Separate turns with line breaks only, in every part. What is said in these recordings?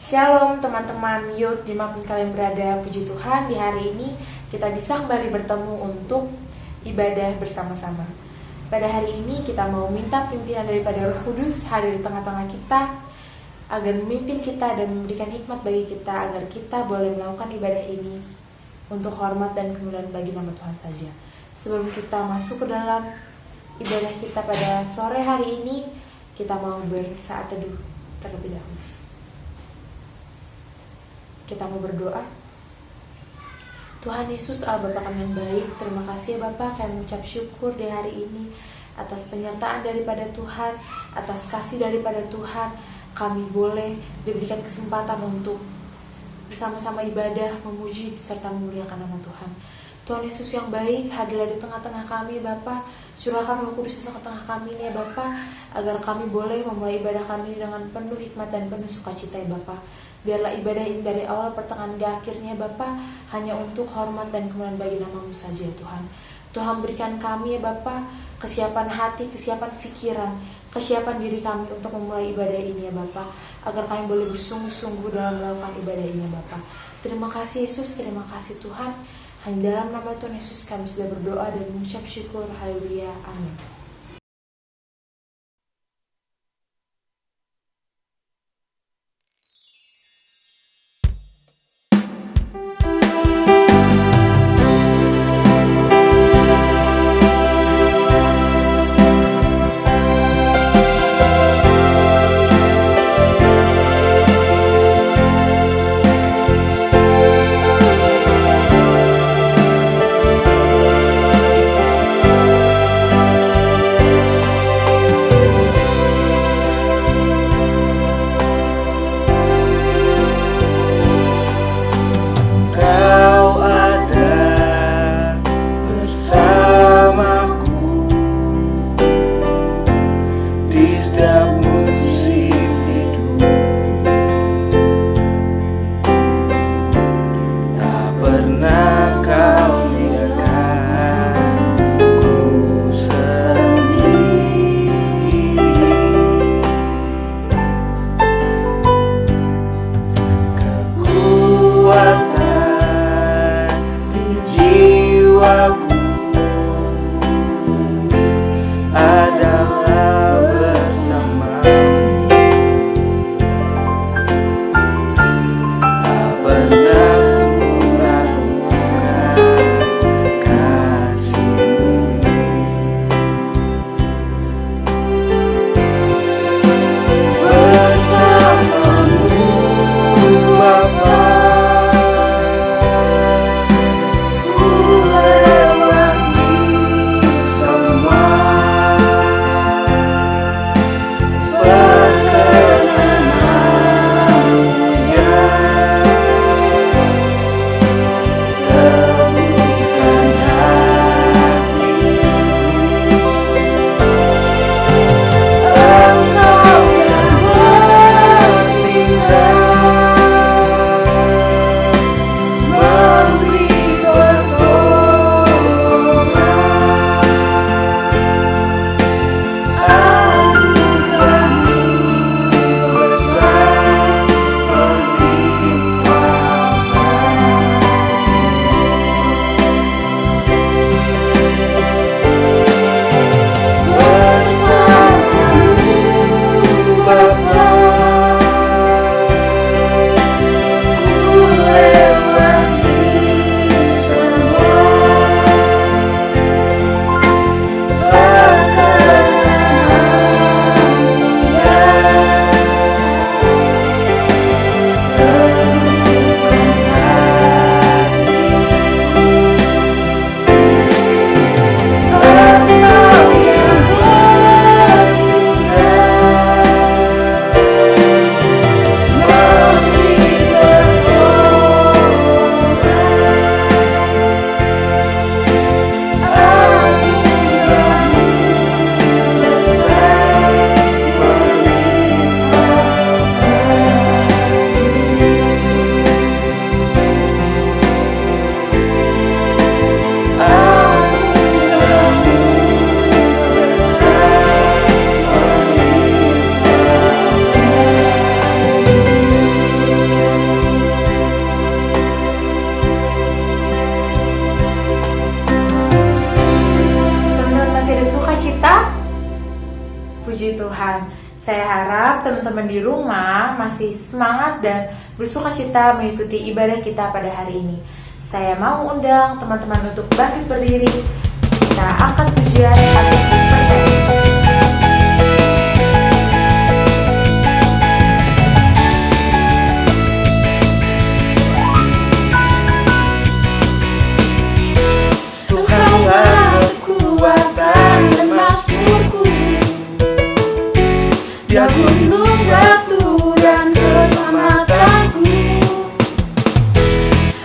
Shalom teman-teman Youth dimanapun kalian berada, puji Tuhan di hari ini kita bisa kembali bertemu untuk ibadah bersama-sama. Pada hari ini kita mau minta pimpinan daripada Roh Kudus hadir di tengah-tengah kita agar memimpin kita dan memberikan hikmat bagi kita agar kita boleh melakukan ibadah ini untuk hormat dan kemuliaan bagi nama Tuhan saja. Sebelum kita masuk ke dalam ibadah kita pada sore hari ini, kita mau bersaat teduh terlebih dahulu. Kita mau berdoa. Tuhan Yesus, Allah Bapa kami yang baik, terima kasih ya Bapa, kami mengucap syukur di hari ini atas penyertaan daripada Tuhan, atas kasih daripada Tuhan. Kami boleh diberikan kesempatan untuk bersama-sama ibadah, memuji serta memuliakan nama Tuhan. Tuhan Yesus yang baik, hadirlah di tengah-tengah kami Bapa. Curahkan Roh Kudus di tengah-tengah kami ya Bapa, agar kami boleh memulai ibadah kami dengan penuh hikmat dan penuh sukacita ya Bapa. Biarlah ibadah ini dari awal pertengahan hingga akhirnya Bapa hanya untuk hormat dan kemuliaan bagi nama-Mu saja Tuhan. Tuhan berikan kami ya Bapa kesiapan hati, kesiapan pikiran, kesiapan diri kami untuk memulai ibadah ini ya Bapa, agar kami boleh bersungguh-sungguh dalam melakukan ibadah ini ya Bapa. Terima kasih Yesus, terima kasih Tuhan. Hanya dalam nama Tuhan Yesus kami sudah berdoa dan mengucap syukur. Haleluya, amin. berharap teman-teman di rumah masih semangat dan bersukacita mengikuti ibadah kita pada hari ini. Saya mau undang teman-teman untuk bangkit berdiri. Kita angkat pujian Hati Percaya.
Dia gunung batu dan keselamatanku,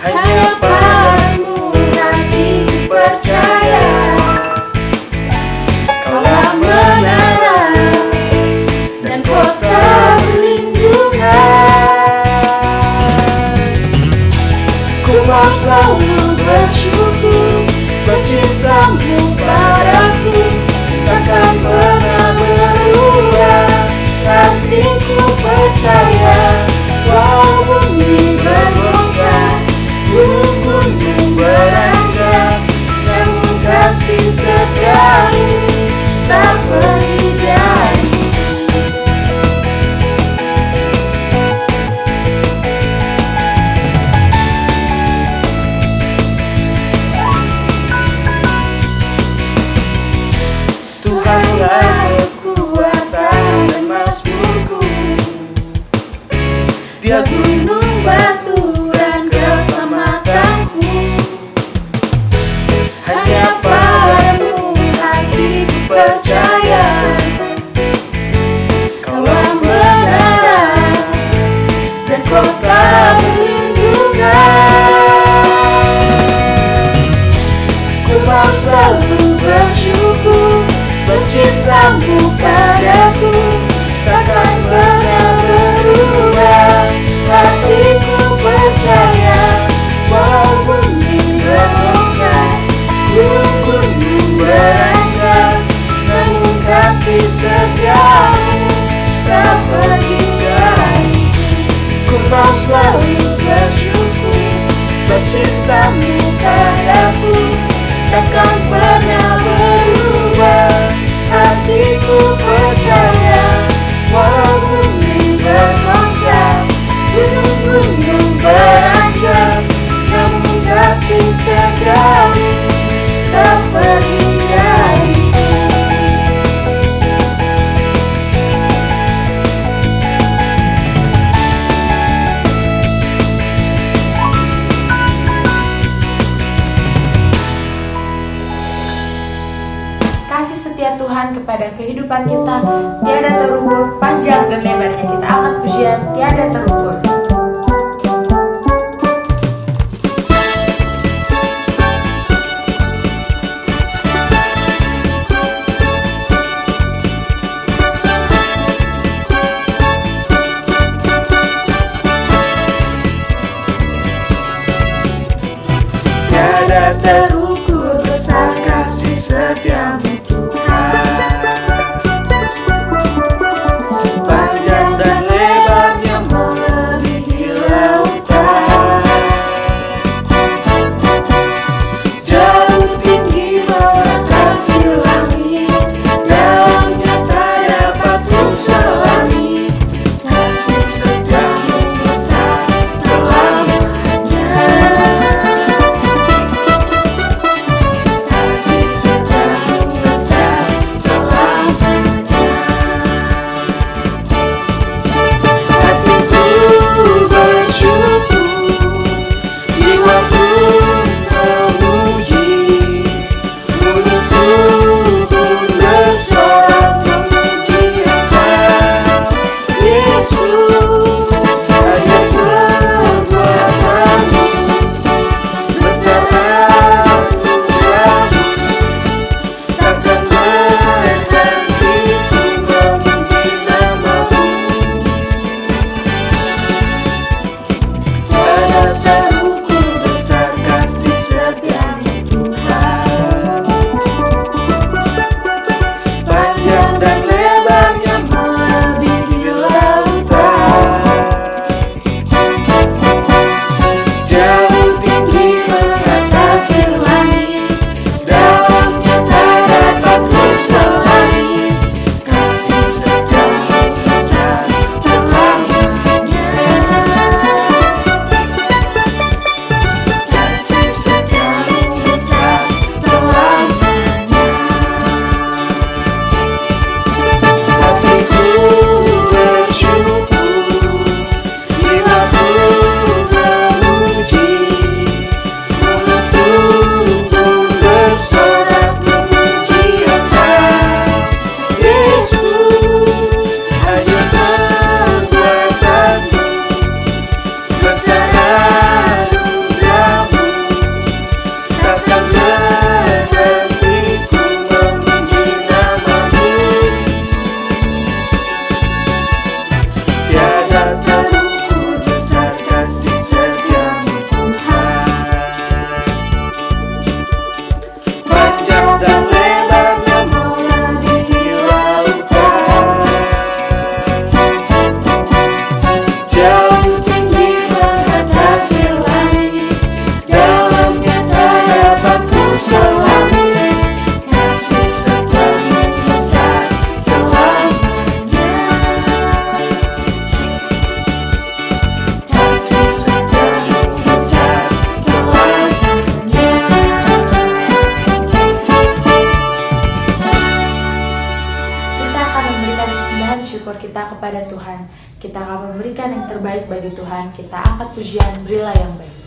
hanya padamu hatiku percaya. Kaulah menara dan kota perlindungan. Ku mau selalu bersyukur cintamu padaku, takkan pernah berubah. Hatiku percaya, walau bumi bergoncang, gunung-gunung beranjak, namun kasih setiamu tak pergi dari. Tuhanlah kekuatan dan mazmurku, Dia gunung batu dan keselamatanku, hanya padamu hatiku percaya. Kaulah menara dan kota perlindungan. Ku mau selalu bersyukur cintamu padaku, takkan pernah berubah. Hatiku percaya, walau bumi bergoncang, gunung-gunung beranjak, namun kasih setiamu tak pergi dariku. Ku mau selalu bersyukur sebab cintamu padaku, takkan pernah berubah. Hatiku percaya, walau bumi bergoncang, gunung-gunung beranjak, namun kasih setiamu tak pergi dariku.
Kasih setia Tuhan kepada kehidupan kita tiada terukur, panjang dan lebarnya. Kita angkat pujian tiada terukur.
Tiada terukur besar kasih setiamu
terbaik bagi Tuhan. Kita angkat pujian, berilah yang baik.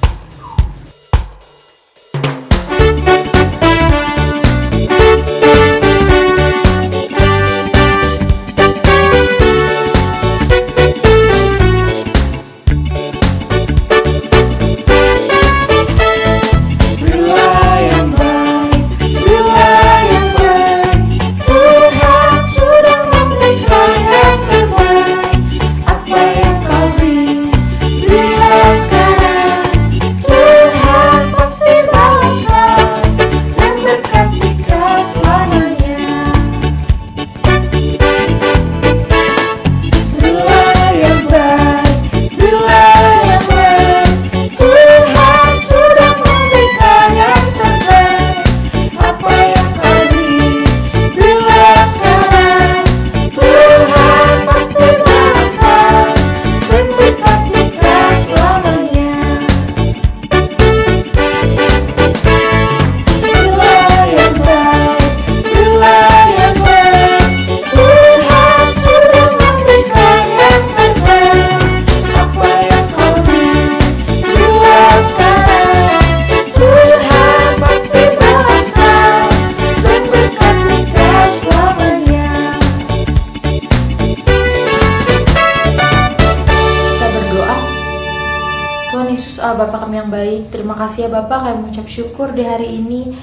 Bapa kami yang baik, terima kasih ya Bapak, kami mengucap syukur di hari ini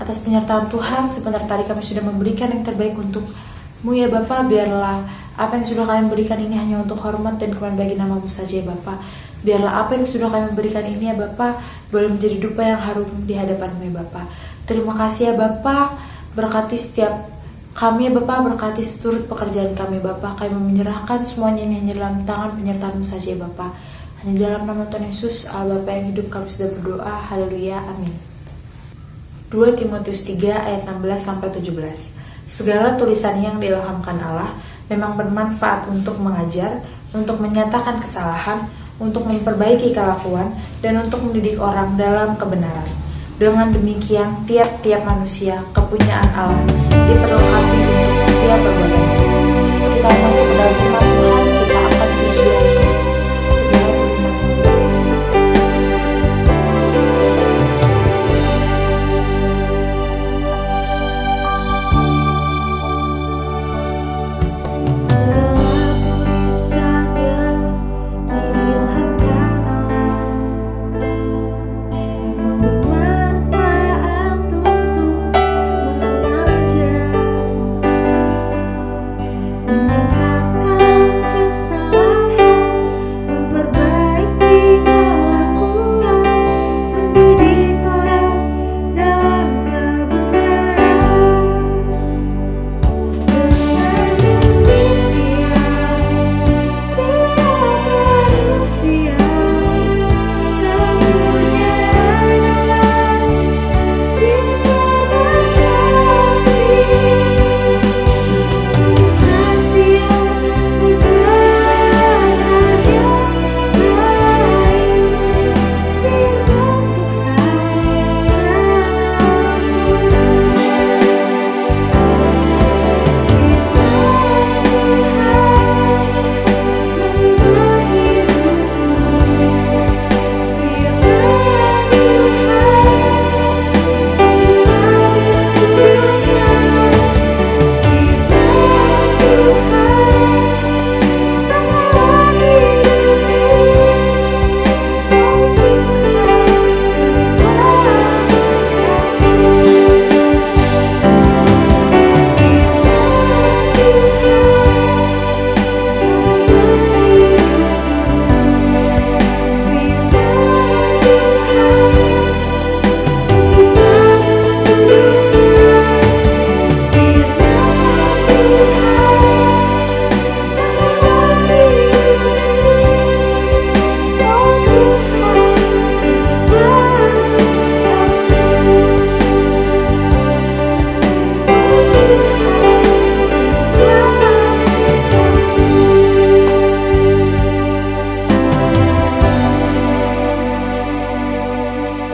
atas penyertaan Tuhan. Sebentar tadi kami sudah memberikan yang terbaik untuk-Mu ya Bapak. Biarlah apa yang sudah kami berikan ini hanya untuk hormat dan kemuliaan bagi nama-Mu saja ya Bapak. Biarlah apa yang sudah kami berikan ini ya Bapak boleh menjadi dupa yang harum di hadapan-Mu ya Bapak. Terima kasih ya Bapak, berkati setiap kami ya Bapak, berkati seturut pekerjaan kami Bapak. Kami menyerahkan semuanya ini hanya dalam tangan penyertaan-Mu saja ya Bapak. Hanya di dalam nama Tuhan Yesus, Allah Bapa yang hidup, kami sudah berdoa. Haleluya, amin. 2 Timotius 3 ayat 16-17. Segala tulisan yang diilhamkan Allah memang bermanfaat untuk mengajar, untuk menyatakan kesalahan, untuk memperbaiki kelakuan, dan untuk mendidik orang dalam kebenaran. Dengan demikian, tiap-tiap manusia, kepunyaan Allah, diperlengkapi untuk setiap perbuatan baik. Kita masuk ke dalam firman Tuhan, kita akan pujian.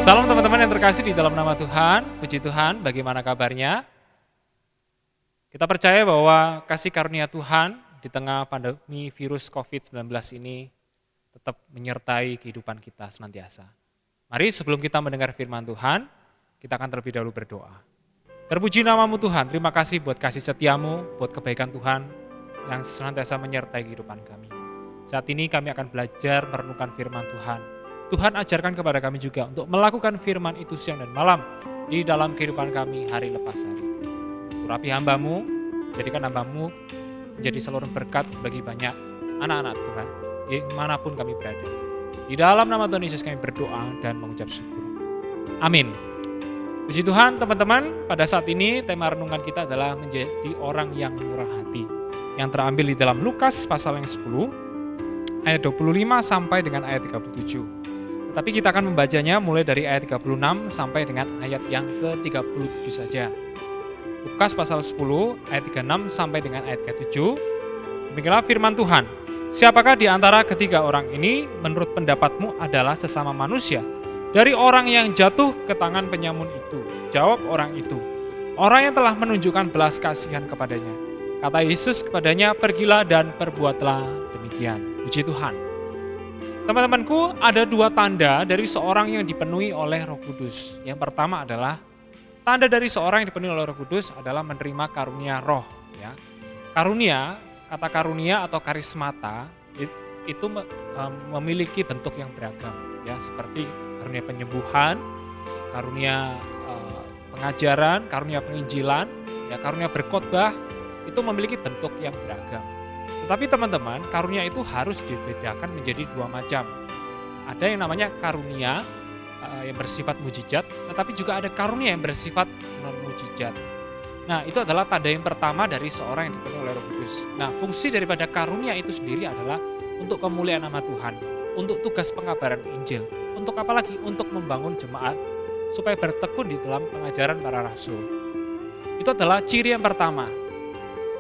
Salam teman-teman yang terkasih di dalam nama Tuhan, puji Tuhan, bagaimana kabarnya? Kita percaya bahwa kasih karunia Tuhan di tengah pandemi virus COVID-19 ini tetap menyertai kehidupan kita senantiasa. Mari sebelum kita mendengar firman Tuhan, kita akan terlebih dahulu berdoa. Terpuji namamu Tuhan, terima kasih buat kasih setiamu, buat kebaikan Tuhan yang senantiasa menyertai kehidupan kami. Saat ini kami akan belajar merenungkan firman Tuhan. Tuhan ajarkan kepada kami juga untuk melakukan firman itu siang dan malam di dalam kehidupan kami hari lepas hari. Urapi hamba-Mu, jadikan hamba-Mu menjadi saluran berkat bagi banyak anak-anak Tuhan, dimanapun kami berada. Di dalam nama Tuhan Yesus kami berdoa dan mengucap syukur. Amin. Puji Tuhan teman-teman, pada saat ini tema renungan kita adalah menjadi orang yang murah hati. Yang terambil di dalam Lukas pasal yang 10, ayat 25 sampai dengan ayat 37. Tetapi kita akan membacanya mulai dari ayat 36 sampai dengan ayat yang ke-37 saja. Lukas pasal 10, ayat 36 sampai dengan ayat ke-7. Demikianlah firman Tuhan. Siapakah di antara ketiga orang ini menurut pendapatmu adalah sesama manusia dari orang yang jatuh ke tangan penyamun itu? Jawab orang itu, orang yang telah menunjukkan belas kasihan kepadanya. Kata Yesus kepadanya, pergilah dan perbuatlah demikian. Puji Tuhan. Teman-temanku, ada dua tanda dari seorang yang dipenuhi oleh Roh Kudus. Yang pertama adalah tanda dari seorang yang dipenuhi oleh Roh Kudus adalah menerima karunia Roh. Ya. Karunia, kata karunia atau karismata itu memiliki bentuk yang beragam. Ya, seperti karunia penyembuhan, karunia pengajaran, karunia penginjilan, ya, karunia berkhotbah, itu memiliki bentuk yang beragam. Tetapi teman-teman, karunia itu harus dibedakan menjadi dua macam. Ada yang namanya karunia yang bersifat mujizat, tetapi juga ada karunia yang bersifat non-mujizat. Nah, itu adalah tanda yang pertama dari seorang yang dipenuhi oleh Roh Kudus. Nah, fungsi daripada karunia itu sendiri adalah untuk kemuliaan nama Tuhan, untuk tugas pengabaran Injil. Untuk apa lagi? Untuk membangun jemaat supaya bertekun di dalam pengajaran para rasul. Itu adalah ciri yang pertama,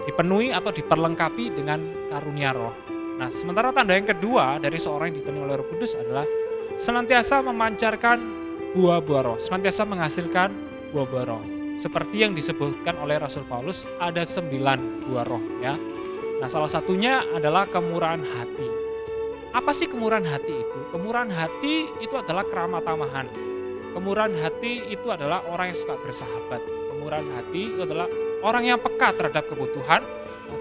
dipenuhi atau diperlengkapi dengan karunia Roh. Nah, sementara tanda yang kedua dari seorang yang dipenuhi oleh Roh Kudus adalah senantiasa memancarkan buah-buah Roh, senantiasa menghasilkan buah-buah Roh. Seperti yang disebutkan oleh Rasul Paulus, ada 9 buah Roh, ya. Nah, salah satunya adalah kemurahan hati. Apa sih kemurahan hati itu? Kemurahan hati itu adalah keramah tamahan. Kemurahan hati itu adalah orang yang suka bersahabat. Kemurahan hati itu adalah orang yang peka terhadap kebutuhan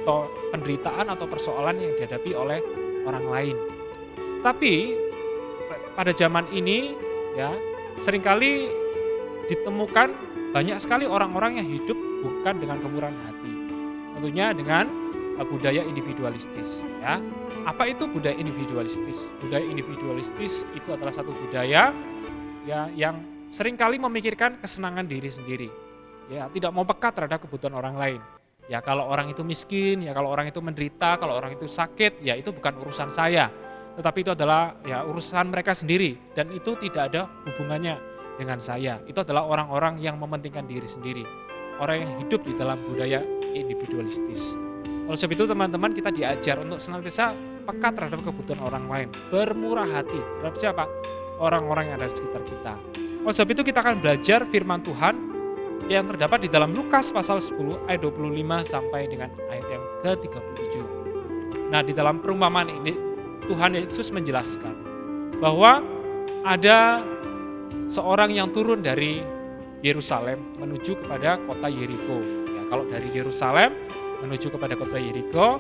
atau penderitaan atau persoalan yang dihadapi oleh orang lain. Tapi pada zaman ini, ya, seringkali ditemukan banyak sekali orang-orang yang hidup bukan dengan kemurahan hati. Tentunya dengan budaya individualistis, ya. Apa itu budaya individualistis? Budaya individualistis itu adalah satu budaya, ya, yang seringkali memikirkan kesenangan diri sendiri. Ya, tidak mau peka terhadap kebutuhan orang lain. Ya, kalau orang itu miskin, ya, kalau orang itu menderita, kalau orang itu sakit, ya, itu bukan urusan saya. Tetapi itu adalah, ya, urusan mereka sendiri dan itu tidak ada hubungannya dengan saya. Itu adalah orang-orang yang mementingkan diri sendiri. Orang yang hidup di dalam budaya individualistis. Oleh sebab itu teman-teman, kita diajar untuk senantiasa peka terhadap kebutuhan orang lain. Bermurah hati terhadap siapa? Orang-orang yang ada di sekitar kita. Oleh sebab itu kita akan belajar firman Tuhan yang terdapat di dalam Lukas pasal 10 ayat 25 sampai dengan ayat yang ke-37. Nah, di dalam perumpamaan ini Tuhan Yesus menjelaskan bahwa ada seorang yang turun dari Yerusalem menuju kepada kota Yeriko. Ya, kalau dari Yerusalem menuju kepada kota Yeriko,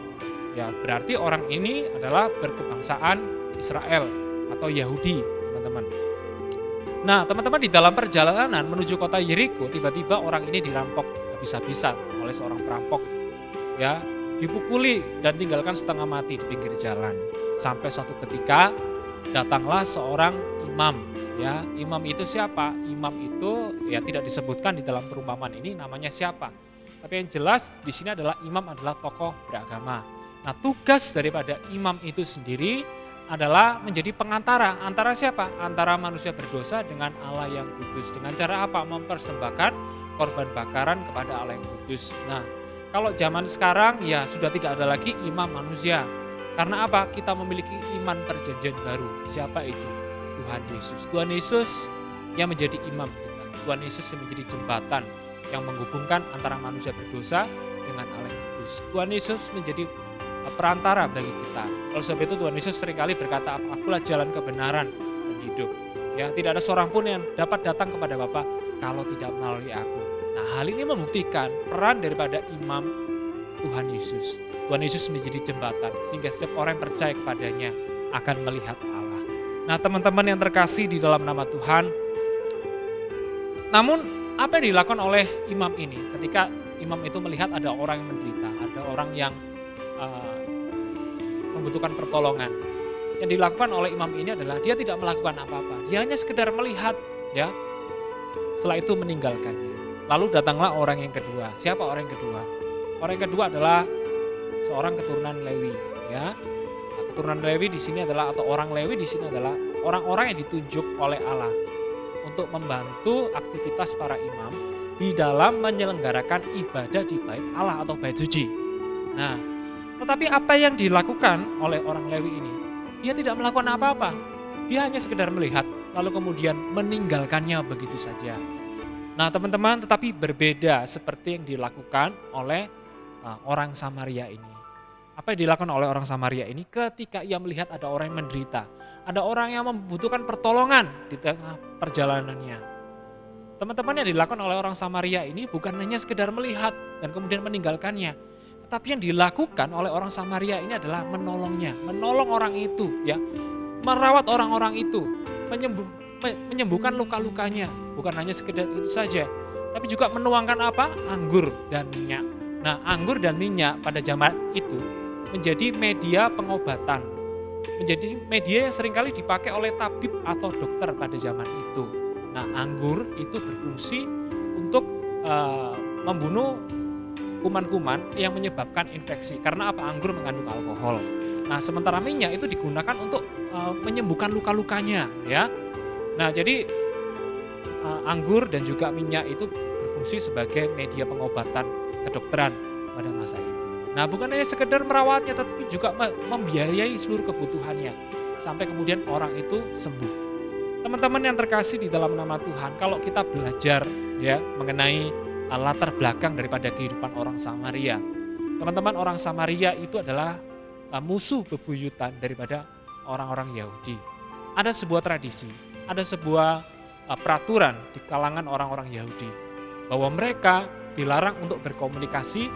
ya berarti orang ini adalah berkebangsaan Israel atau Yahudi, teman-teman. Nah, teman-teman, di dalam perjalanan menuju kota Yeriko, tiba-tiba orang ini dirampok habis-habisan oleh seorang perampok. Ya, dipukuli dan tinggalkan setengah mati di pinggir jalan. Sampai suatu ketika datanglah seorang imam. Ya, imam itu siapa? Imam itu ya tidak disebutkan di dalam perumpamaan ini namanya siapa. Tapi yang jelas di sini adalah imam adalah tokoh beragama. Nah, tugas daripada imam itu sendiri adalah menjadi pengantara antara siapa? Antara manusia berdosa dengan Allah yang kudus. Dengan cara apa? Mempersembahkan korban bakaran kepada Allah yang kudus. Nah, kalau zaman sekarang ya sudah tidak ada lagi imam manusia. Karena apa? Kita memiliki iman perjanjian baru. Siapa itu? Tuhan Yesus. Tuhan Yesus yang menjadi imam kita. Tuhan Yesus yang menjadi jembatan yang menghubungkan antara manusia berdosa dengan Allah yang kudus. Tuhan Yesus menjadi perantara bagi kita. Oleh sebab itu Tuhan Yesus seringkali berkata, akulah jalan kebenaran dan hidup. Ya, tidak ada seorang pun yang dapat datang kepada Bapa kalau tidak melalui aku. Nah, hal ini membuktikan peran daripada imam Tuhan Yesus. Tuhan Yesus menjadi jembatan sehingga setiap orang yang percaya kepadanya akan melihat Allah. Nah, teman-teman yang terkasih di dalam nama Tuhan, namun apa yang dilakukan oleh imam ini ketika imam itu melihat ada orang yang menderita, ada orang yang membutuhkan pertolongan. Yang dilakukan oleh imam ini adalah dia tidak melakukan apa-apa. Dia hanya sekedar melihat, ya. Setelah itu meninggalkannya. Lalu datanglah orang yang kedua. Siapa orang yang kedua? Orang yang kedua adalah seorang keturunan Lewi, ya. Nah, keturunan Lewi di sini adalah atau orang Lewi di sini adalah orang-orang yang ditunjuk oleh Allah untuk membantu aktivitas para imam di dalam menyelenggarakan ibadah di bait Allah atau bait suci. Nah, tetapi apa yang dilakukan oleh orang Lewi ini? Dia tidak melakukan apa-apa. Dia hanya sekedar melihat, lalu kemudian meninggalkannya begitu saja. Nah, teman-teman, tetapi berbeda seperti yang dilakukan oleh orang Samaria ini. Apa yang dilakukan oleh orang Samaria ini ketika ia melihat ada orang yang menderita, ada orang yang membutuhkan pertolongan di tengah perjalanannya. Teman-teman, yang dilakukan oleh orang Samaria ini bukan hanya sekedar melihat dan kemudian meninggalkannya, tetapi yang dilakukan oleh orang Samaria ini adalah menolongnya, menolong orang itu, ya, merawat orang-orang itu, menyembuhkan luka-lukanya. Bukan hanya sekedar itu saja, tapi juga menuangkan apa? Anggur dan minyak. Nah, anggur dan minyak pada zaman itu menjadi media pengobatan, menjadi media yang seringkali dipakai oleh tabib atau dokter pada zaman itu. Nah, anggur itu berfungsi untuk membunuh kuman-kuman yang menyebabkan infeksi. Karena apa? Anggur mengandung alkohol. Nah, sementara minyak itu digunakan untuk menyembuhkan luka-lukanya, ya. Nah, jadi anggur dan juga minyak itu berfungsi sebagai media pengobatan kedokteran pada masa itu. Nah, bukan hanya sekedar merawatnya, tetapi juga membiayai seluruh kebutuhannya sampai kemudian orang itu sembuh. Teman-teman yang terkasih di dalam nama Tuhan, kalau kita belajar, ya, mengenai latar belakang daripada kehidupan orang Samaria. Teman-teman, orang Samaria itu adalah musuh bebuyutan daripada orang-orang Yahudi. Ada sebuah tradisi, ada sebuah peraturan di kalangan orang-orang Yahudi bahwa mereka dilarang untuk berkomunikasi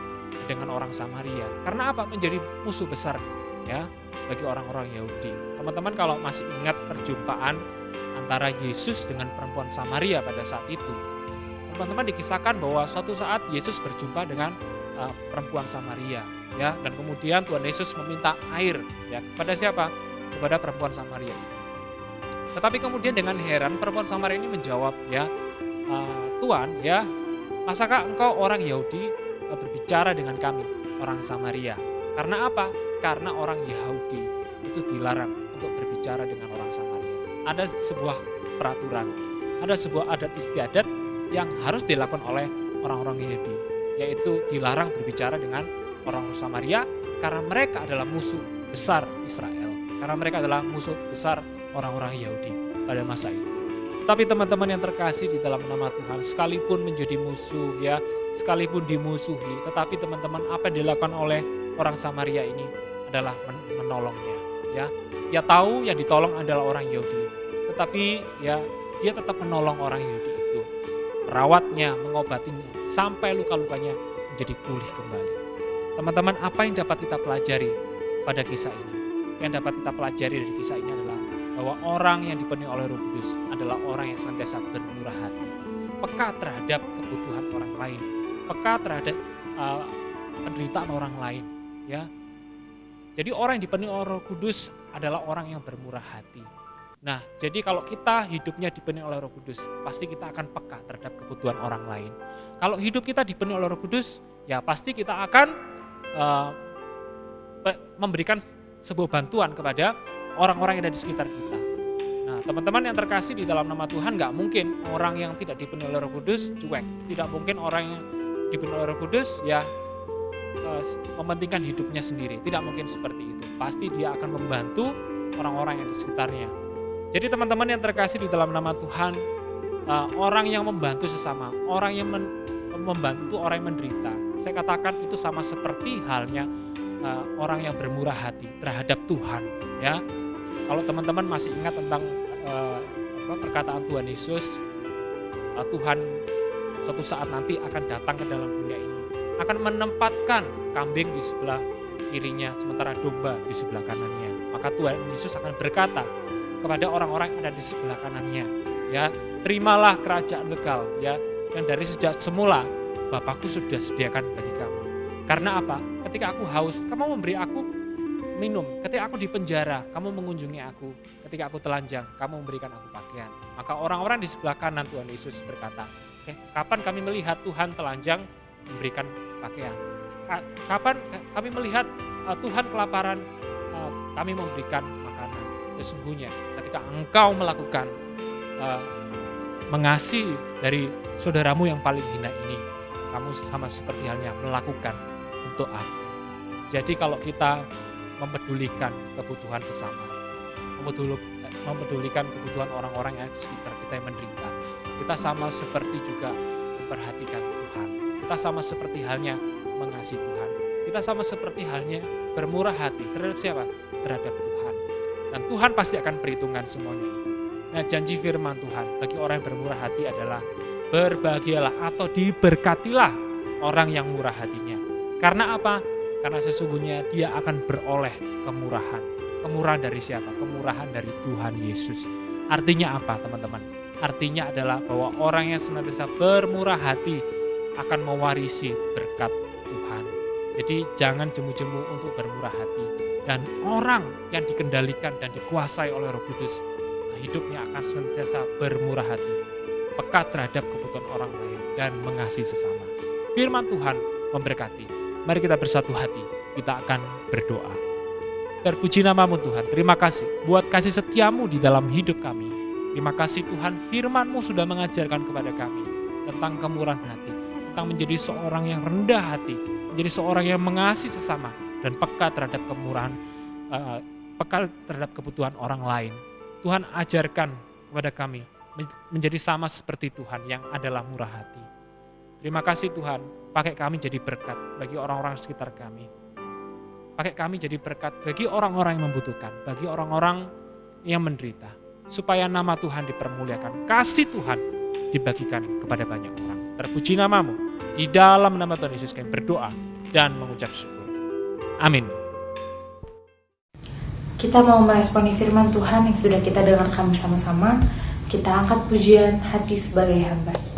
dengan orang Samaria. Karena apa? Menjadi musuh besar, ya, bagi orang-orang Yahudi. Teman-teman, kalau masih ingat perjumpaan antara Yesus dengan perempuan Samaria pada saat itu, teman-teman, dikisahkan bahwa suatu saat Yesus berjumpa dengan perempuan Samaria, ya, dan kemudian Tuhan Yesus meminta air, ya, kepada siapa? Kepada perempuan Samaria. Tetapi kemudian dengan heran perempuan Samaria ini menjawab, ya, Tuhan, ya, masakah engkau orang Yahudi berbicara dengan kami orang Samaria? Karena apa? Karena orang Yahudi itu dilarang untuk berbicara dengan orang Samaria. Ada sebuah peraturan, ada sebuah adat istiadat yang harus dilakukan oleh orang-orang Yahudi, yaitu dilarang berbicara dengan orang Samaria karena mereka adalah musuh besar Israel, karena mereka adalah musuh besar orang-orang Yahudi pada masa itu. Tapi teman-teman yang terkasih di dalam nama Tuhan, sekalipun menjadi musuh, ya, sekalipun dimusuhi, tetapi teman-teman, apa yang dilakukan oleh orang Samaria ini adalah menolongnya, ya. Dia tahu yang ditolong adalah orang Yahudi, tetapi ya dia tetap menolong orang Yahudi itu, merawatnya, mengobatinya sampai luka-lukanya menjadi pulih kembali. Teman-teman, apa yang dapat kita pelajari pada kisah ini? Yang dapat kita pelajari dari kisah ini adalah bahwa orang yang dipenuhi oleh Roh Kudus adalah orang yang senantiasa bermurah hati, peka terhadap kebutuhan orang lain, peka terhadap penderitaan orang lain, ya. Jadi orang yang dipenuhi oleh Roh Kudus adalah orang yang bermurah hati. Nah, jadi kalau kita hidupnya dipenuhi oleh Roh Kudus, pasti kita akan peka terhadap kebutuhan orang lain. Kalau hidup kita dipenuhi oleh Roh Kudus, ya pasti kita akan memberikan sebuah bantuan kepada orang-orang yang ada di sekitar kita. Nah, teman-teman yang terkasih di dalam nama Tuhan, gak mungkin orang yang tidak dipenuhi oleh Roh Kudus cuek. Tidak mungkin orang yang dipenuhi oleh Roh Kudus ya mementingkan hidupnya sendiri. Tidak mungkin seperti itu. Pasti dia akan membantu orang-orang yang di sekitarnya. Jadi teman-teman yang terkasih di dalam nama Tuhan, orang yang membantu sesama, orang yang membantu orang yang menderita, saya katakan itu sama seperti halnya orang yang bermurah hati terhadap Tuhan, ya. Kalau teman-teman masih ingat tentang perkataan Tuhan Yesus, Tuhan suatu saat nanti akan datang ke dalam dunia ini, akan menempatkan kambing di sebelah kirinya, sementara domba di sebelah kanannya. Maka Tuhan Yesus akan berkata kepada orang-orang yang ada di sebelah kanannya, ya, terimalah kerajaan kekal, ya, yang dari sejak semula Bapakku sudah sediakan bagi kamu. Karena apa? Ketika aku haus, kamu memberi aku minum. Ketika aku di penjara, kamu mengunjungi aku. Ketika aku telanjang, kamu memberikan aku pakaian. Maka orang-orang di sebelah kanan Tuhan Yesus berkata, kapan kami melihat Tuhan telanjang memberikan pakaian? Kapan kami melihat Tuhan kelaparan, kami memberikan makanan? Sesungguhnya ketika engkau melakukan mengasihi dari saudaramu yang paling hina ini, kamu sama seperti halnya melakukan untuk aku. Jadi kalau kita mempedulikan kebutuhan sesama, mempedulikan kebutuhan orang-orang yang di sekitar kita yang menderita, kita sama seperti juga memperhatikan Tuhan. Kita sama seperti halnya mengasihi Tuhan. Kita sama seperti halnya bermurah hati terhadap siapa? Terhadap Tuhan. Dan Tuhan pasti akan perhitungkan semuanya itu. Nah, janji firman Tuhan bagi orang yang bermurah hati adalah berbahagialah atau diberkatilah orang yang murah hatinya. Karena apa? Karena sesungguhnya dia akan beroleh kemurahan. Kemurahan dari siapa? Kemurahan dari Tuhan Yesus. Artinya apa, teman-teman? Artinya adalah bahwa orang yang senantiasa bermurah hati akan mewarisi berkat Tuhan. Jadi jangan jemu-jemu untuk bermurah hati. Dan orang yang dikendalikan dan dikuasai oleh Roh Kudus, hidupnya akan senantiasa bermurah hati, peka terhadap kebutuhan orang lain, dan mengasihi sesama. Firman Tuhan memberkati. Mari kita bersatu hati, kita akan berdoa. Terpuji namamu Tuhan, terima kasih buat kasih setiamu di dalam hidup kami. Terima kasih Tuhan, firman-Mu sudah mengajarkan kepada kami tentang kemurahan hati, tentang menjadi seorang yang rendah hati, menjadi seorang yang mengasihi sesama, dan peka terhadap kemurahan, peka terhadap kebutuhan orang lain. Tuhan ajarkan kepada kami menjadi sama seperti Tuhan yang adalah murah hati. Terima kasih Tuhan, pakai kami jadi berkat bagi orang-orang sekitar kami. Pakai kami jadi berkat bagi orang-orang yang membutuhkan, bagi orang-orang yang menderita. Supaya nama Tuhan dipermuliakan, kasih Tuhan dibagikan kepada banyak orang. Terpuji namamu, di dalam nama Tuhan Yesus kami berdoa dan mengucap syukur. Amin.
Kita mau meresponi firman Tuhan yang sudah kita dengarkan bersama-sama. Kita angkat pujian hati sebagai hamba.